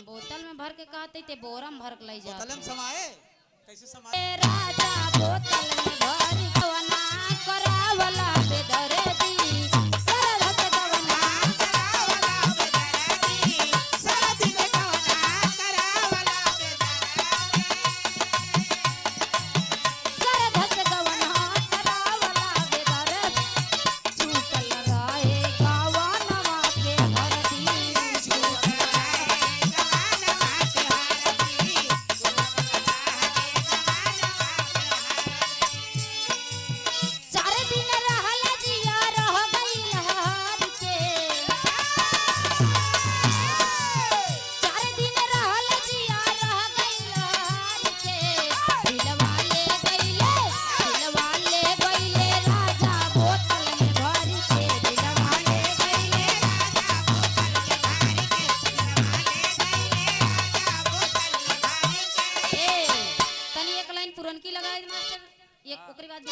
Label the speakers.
Speaker 1: बोतल में भर के कहते ते बोरा में भर के ले जा
Speaker 2: बोतल में समाए कैसे समाए
Speaker 1: राजा बोतल में भर कवना करावला बेदर्दी सरहद कवना करावला बेदर्दी सरहद कवना करावला बेदर्दी सरहद कवना करावला बेदर्दी छूटल रहे गावनवा के हरदी छूटल पुरनकी लगाए मास्टर एक ओकरी बाद